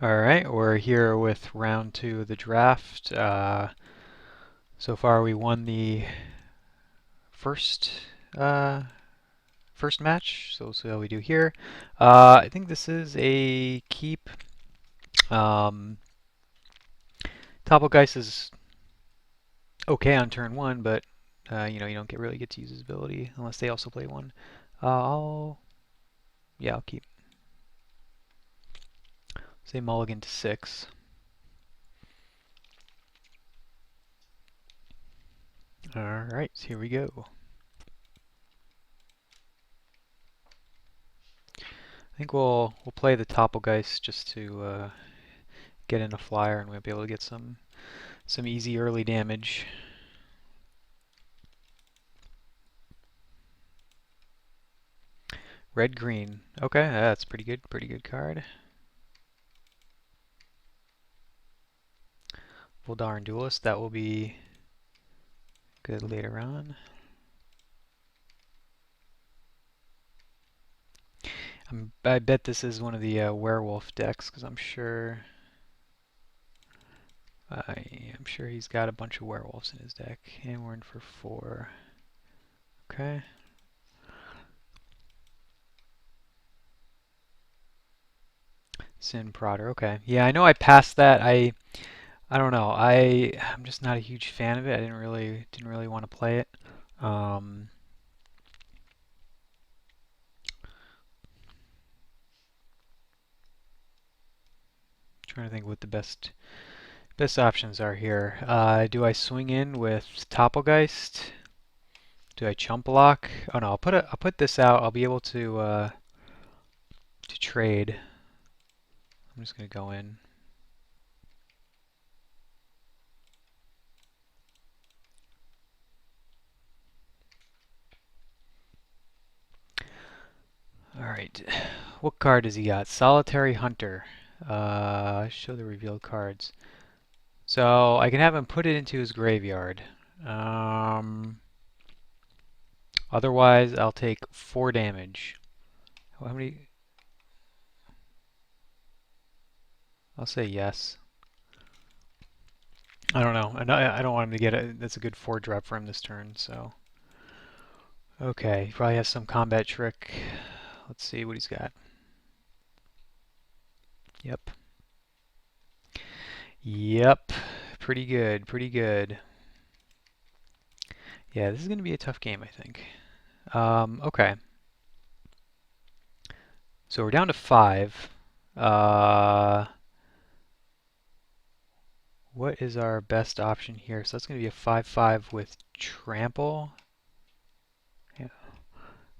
All right, we're here with round two of the draft. So far, we won the first uh, first match, so we'll see how we do here. I think this is a keep. Um, Toppelgeist is okay on turn one, but you don't really get to use his ability unless they also play one. I'll keep. Say mulligan to 6. All right, here we go. I think we'll play the Toppelgeist just to get in a flyer, and we'll be able to get some easy early damage. Red green. Okay, that's pretty good. Pretty good card. Voldaren Duelist. That will be good later on. I bet this is one of the werewolf decks because I'm sure he's got a bunch of werewolves in his deck. And we're in for 4. Okay. Sin Prodder. Okay. Yeah, I know I passed that. I don't know. I'm just not a huge fan of it. I didn't really want to play it. Um, Trying to think what the best options are here. Do I swing in with Toppelgeist? Do I chump block? Oh no, I'll put this out. I'll be able to trade. I'm just gonna go in. All right. What card does he got? Solitary Hunter. Show the revealed cards. So I can have him put it into his graveyard. Um, Otherwise, I'll take 4 damage. How many? I'll say yes. I don't know. I don't want him to get it. That's a good 4 drop for him this turn. So okay, he probably has some combat trick. Let's see what he's got. Yep. Yep. Pretty good. Pretty good. Yeah, this is going to be a tough game, I think. Okay. So we're down to 5. Uh, what is our best option here? So that's going to be a 5/5 with trample. Yeah.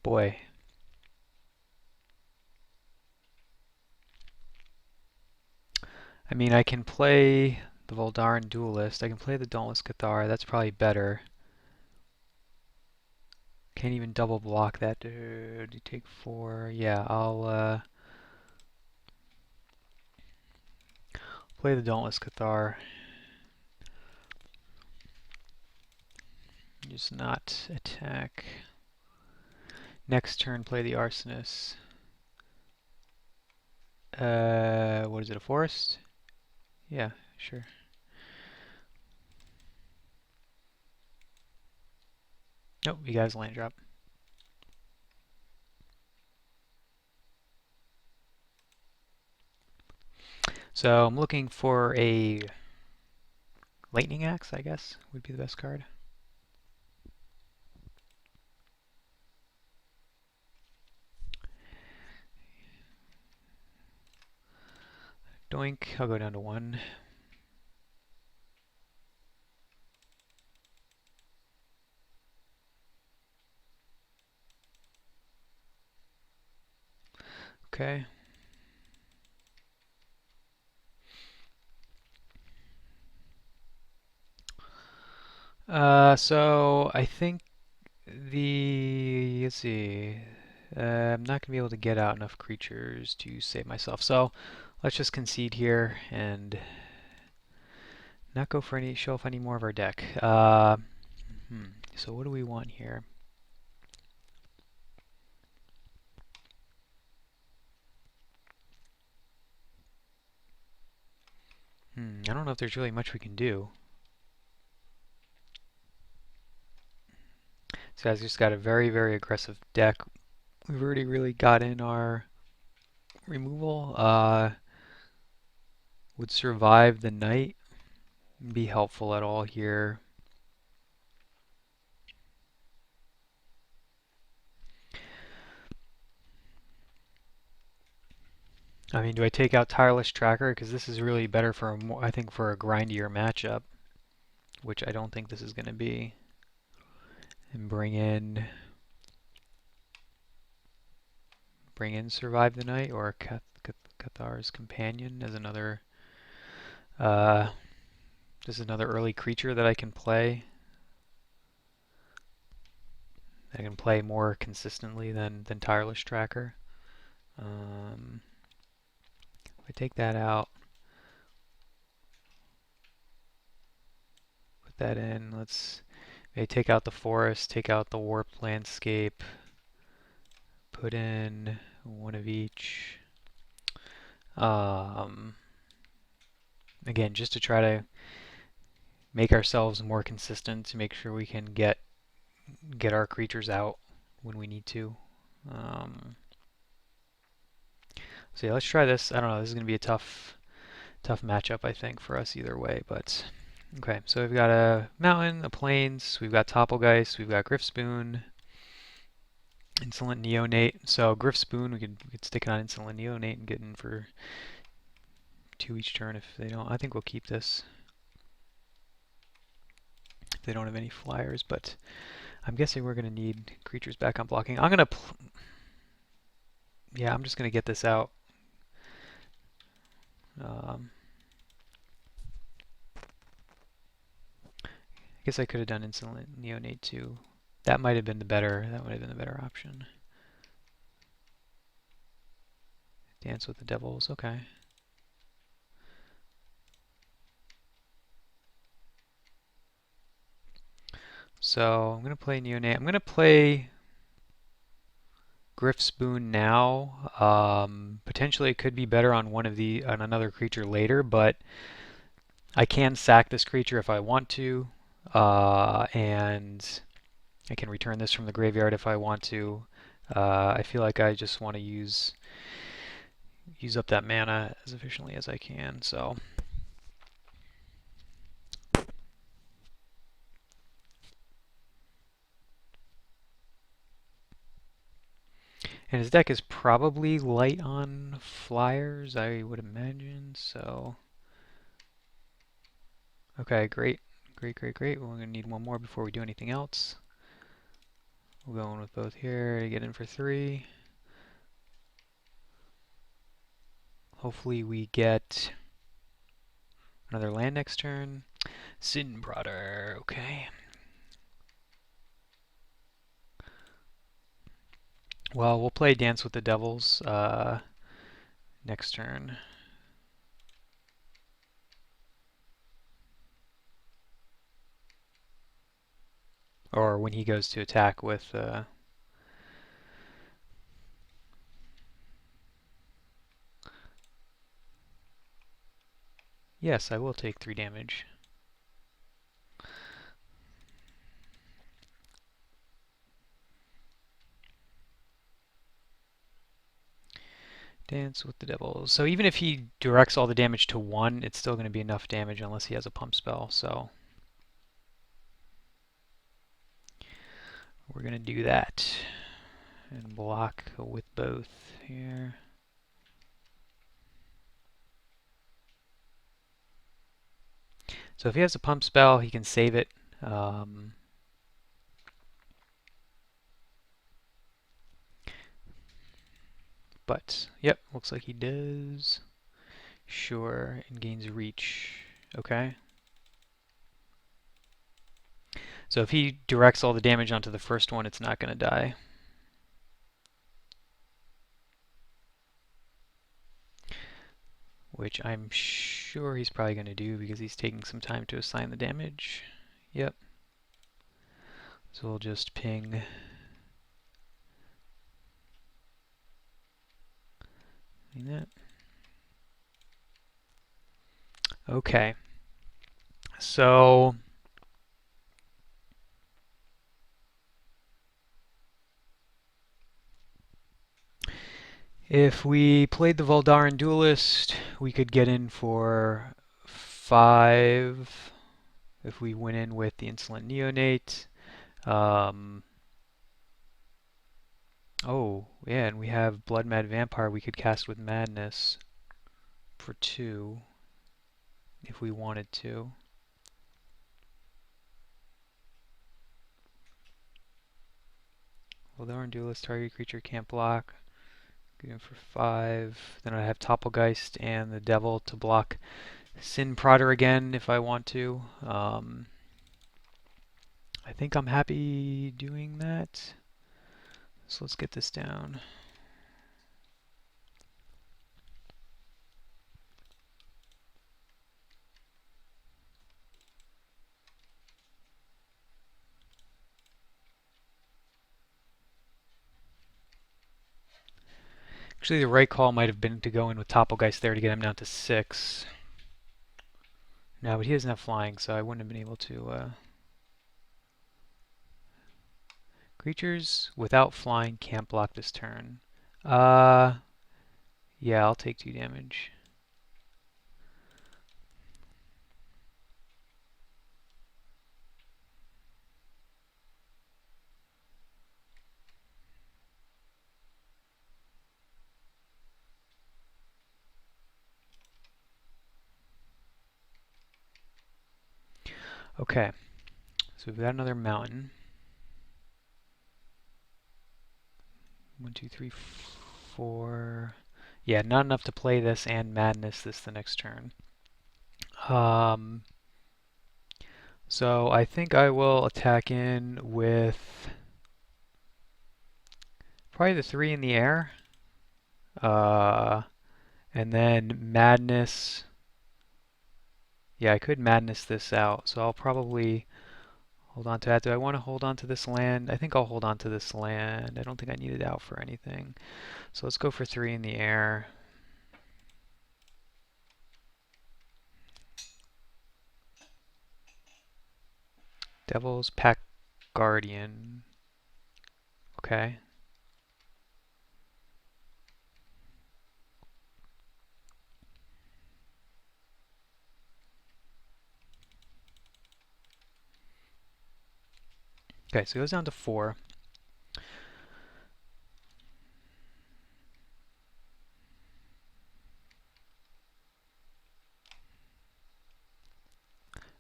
Boy. I mean, I can play the Voldaren Duelist. I can play the Dauntless Cathar. That's probably better. Can't even double block that, dude. You take 4. Yeah, I'll play the Dauntless Cathar. Just not attack. Next turn, play the Arsonist. What is it, a forest? Yeah, sure. Nope, you guys land drop. So I'm looking for a Lightning Axe, I guess, would be the best card. Doink, I'll go down to 1. Okay. So I think let's see, I'm not gonna be able to get out enough creatures to save myself. So let's just concede here and not go for show off any more of our deck. So what do we want here? I don't know if there's really much we can do. This guy's just got a very, very aggressive deck. We've already really got in our removal. Would survive the night be helpful at all here? I mean, do I take out Tireless Tracker? Because this is really better for a more, I think, for a grindier matchup, which I don't think this is going to be. And bring in Survive the Night or Cathar's Companion as another, just another early creature that I can play. I can play more consistently than Tireless Tracker. If I take that out, put that in, let's maybe take out the forest, take out the warped landscape, put in one of each. Again, just to try to make ourselves more consistent, to make sure we can get our creatures out when we need to. So yeah, let's try this. I don't know. This is going to be a tough matchup, I think, for us either way. But okay, so we've got a mountain, a plains. We've got Topplegeist. We've got Griffspoon, Insolent Neonate. So Griffspoon, we could stick it on Insolent Neonate and get in for 2 each turn if they don't. I think we'll keep this if they don't have any flyers, but I'm guessing we're going to need creatures back on blocking. I'm just going to get this out. I guess I could have done Insolent Neonate too. That might have been the better option. Dance with the Devils, okay. So I'm going to play Neonate. I'm going to play Griffspoon now. Potentially it could be better on on another creature later, but I can sack this creature if I want to, and I can return this from the graveyard if I want to. I feel like I just want to use up that mana as efficiently as I can. So. And his deck is probably light on flyers, I would imagine, so. Okay, great. Great. We're going to need one more before we do anything else. We'll go in with both here to get in for 3. Hopefully we get another land next turn. Sinbrodder, okay. Well, we'll play Dance with the Devils next turn. Or when he goes to attack with... Yes, I will take 3 damage. Dance with the Devils. So even if he directs all the damage to 1, it's still going to be enough damage unless he has a pump spell. So we're going to do that and block with both here. So if he has a pump spell, he can save it. But, yep, looks like he does. Sure, and gains reach. Okay. So if he directs all the damage onto the first one, it's not going to die. Which I'm sure he's probably going to do because he's taking some time to assign the damage. Yep. So we'll just ping that. Okay, so if we played the Voldaran Duelist, we could get in for 5 if we went in with the Insolent Neonate. Um, oh, yeah, and we have Blood Mad Vampire we could cast with Madness for 2 if we wanted to. Voldaran Duelist, target creature can't block. Get in for 5. Then I have Topplegeist and the Devil to block Sin Prodder again if I want to. I think I'm happy doing that. So let's get this down. Actually, the right call might have been to go in with Topplegeist there to get him down to 6. No, but he doesn't have flying, so I wouldn't have been able to... Creatures without flying can't block this turn. Yeah, I'll take 2 damage. Okay, so we've got another mountain. 1, 2, 3, 4. Yeah, not enough to play this and Madness this the next turn. So I think I will attack in with probably the 3 in the air. And then Madness. Yeah, I could Madness this out, so I'll probably hold on to that. Do I want to hold on to this land? I think I'll hold on to this land. I don't think I need it out for anything. So let's go for 3 in the air. Devil's Pack Guardian. Okay. Okay, so it goes down to 4.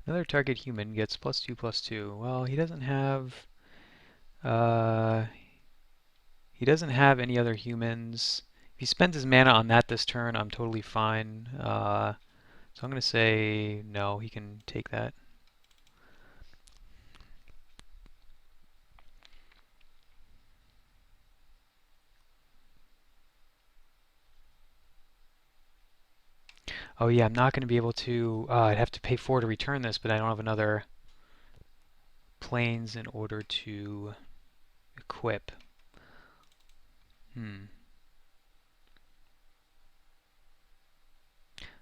Another target human gets +2/+2. Well, uh, he doesn't have any other humans. If he spends his mana on that this turn, I'm totally fine. So I'm going to say no, he can take that. Oh yeah, I'm not going to be able to, I'd have to pay 4 to return this, but I don't have another planes in order to equip.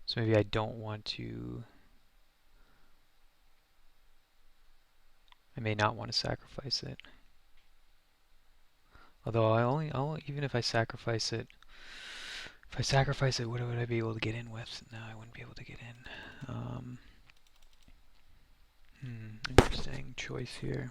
So maybe I don't want to, I may not want to sacrifice it. Although even if I sacrifice it, what would I be able to get in with? No, I wouldn't be able to get in. Interesting choice here.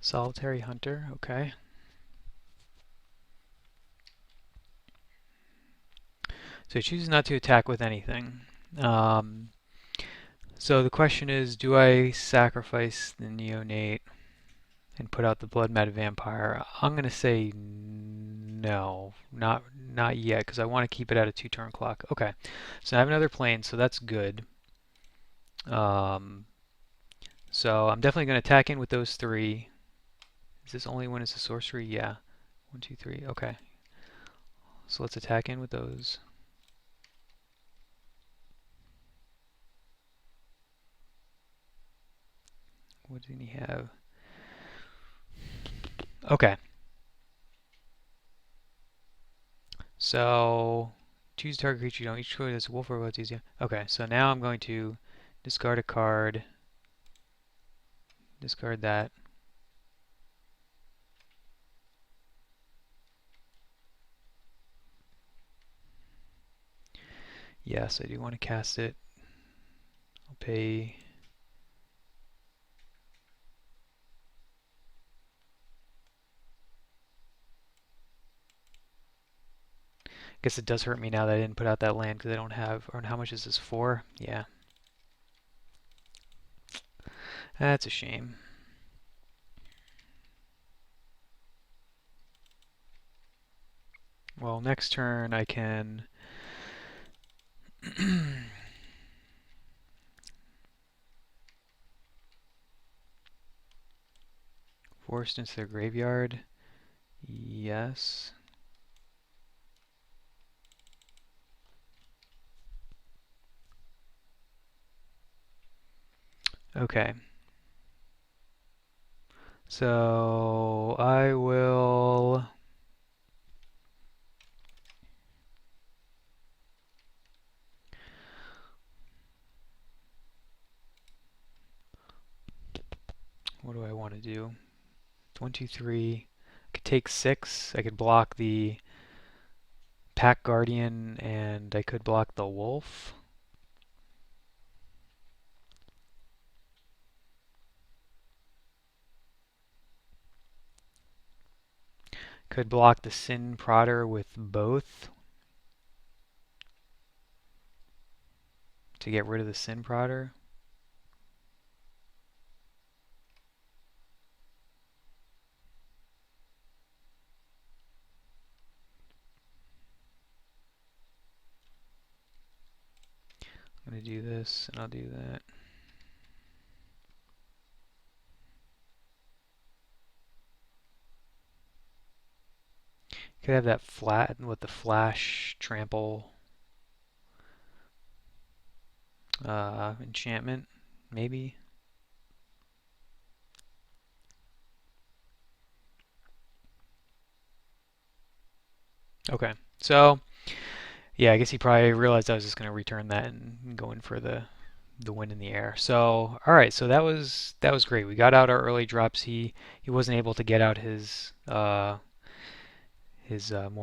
Solitary Hunter, okay. So he chooses not to attack with anything. Um, so the question is, do I sacrifice the Neonate and put out the Blood Mad Vampire? I'm going to say no, not yet, because I want to keep it at a 2-turn clock. Okay, so I have another plane, so that's good. Um, so I'm definitely going to attack in with those three. Is this only when it's a sorcery? Yeah. 1, 2, 3. Okay. So let's attack in with those. What did he have? Okay. So choose target creature you don't. Each choice has a wolf or what's easier. Okay, so now I'm going to discard a card. Discard that. Yes, I do want to cast it. I'll pay. I guess it does hurt me now that I didn't put out that land because I don't have. Or how much is this? 4? Yeah. That's a shame. Well, next turn I can. Forced into the graveyard. Yes. Okay. So I will. What do I want to do? 1, 2, 3. I could take 6. I could block the Pack Guardian, and I could block the Wolf. Could block the Sin Prodder with both to get rid of the Sin Prodder. I'm going to do this, and I'll do that. Could have that flat with the Flash Trample enchantment, maybe. Okay, so yeah, I guess he probably realized I was just going to return that and go in for the win in the air. So all right, so that was great. We got out our early drops. He wasn't able to get out his more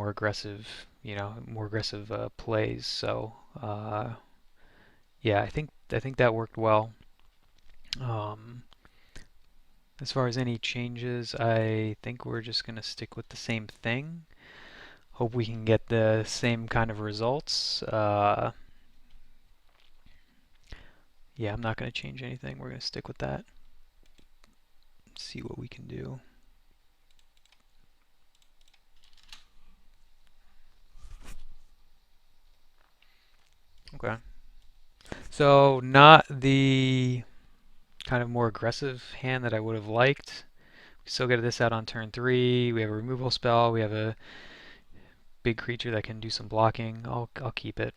aggressive, more aggressive plays. So yeah, I think that worked well. Um, as far as any changes, I think we're just going to stick with the same thing. Hope we can get the same kind of results. Yeah, I'm not going to change anything. We're going to stick with that. See what we can do. Okay. So not the kind of more aggressive hand that I would have liked. We still get this out on turn 3. We have a removal spell. We have a big creature that can do some blocking. I'll keep it.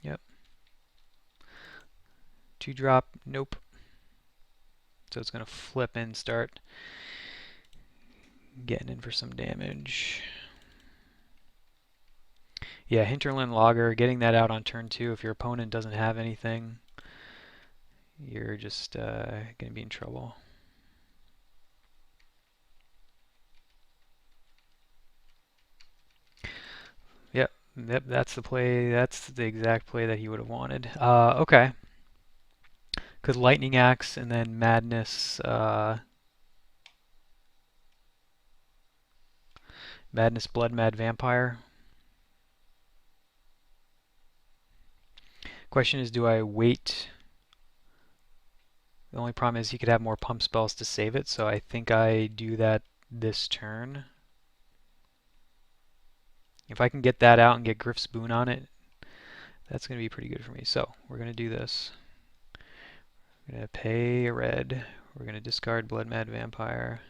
Yep. 2-drop. Nope. So it's going to flip and start getting in for some damage. Yeah, Hinterland Logger, getting that out on turn 2 if your opponent doesn't have anything, you're just going to be in trouble. Yep, that's the play. That's the exact play that he would have wanted. Okay. Because Lightning Axe and then Madness, Madness Blood Mad Vampire. Question is, do I wait? The only problem is he could have more pump spells to save it, so I think I do that this turn. If I can get that out and get Griff's Boon on it, that's going to be pretty good for me. So we're going to do this. We're going to pay a red. We're going to discard Blood Mad Vampire.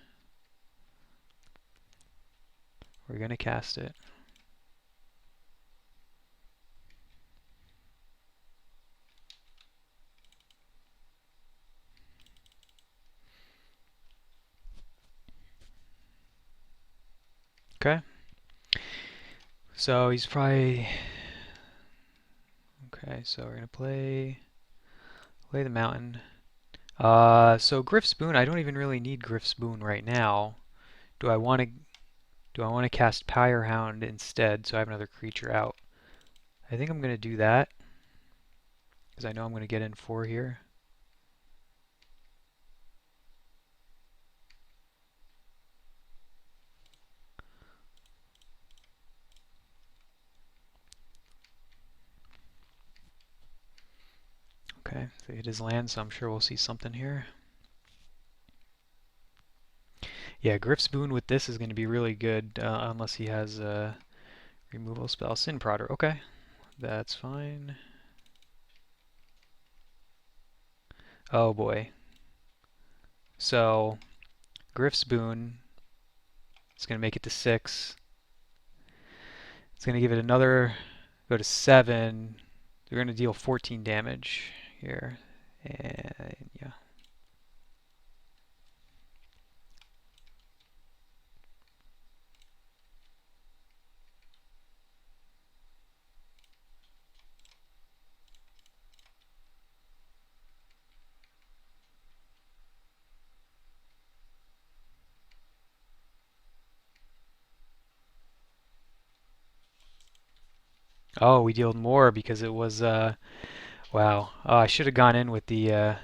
We're going to cast it. Okay. So he's probably... Okay, so we're going to play the mountain. So Griff's Boon, I don't even really need Griff's Boon right now. Do I want to cast Pyrehound instead so I have another creature out? I think I'm going to do that because I know I'm going to get in 4 here. Okay, so it is land, so I'm sure we'll see something here. Yeah, Griff's Boon with this is going to be really good unless he has a removal spell. Sin Prodder, okay, that's fine. Oh boy. So Griff's Boon is going to make it to 6. It's going to give it another, go to 7. They're going to deal 14 damage here. And yeah. Oh, we dealt more because it was, wow. Oh, I should have gone in with the,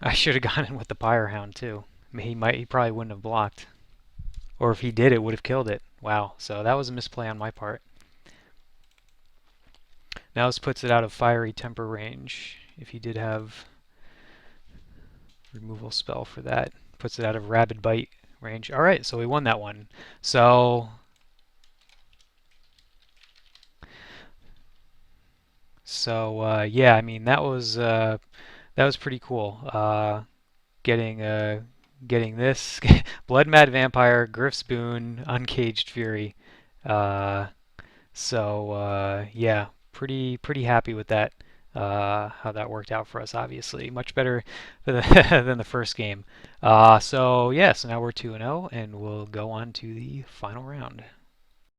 I should have gone in with the Pyrehound too. I mean, he probably wouldn't have blocked. Or if he did, it would have killed it. Wow, so that was a misplay on my part. Now this puts it out of Fiery Temper range. If he did have removal spell for that, puts it out of Rabid Bite range. All right, so we won that one. So yeah, I mean that was pretty cool. Getting this Blood Mad Vampire, Griff's Boon, Uncaged Fury. Uh, yeah, pretty happy with that. How that worked out for us, obviously much better than the first game. So yeah, so now we're 2-0, and we'll go on to the final round.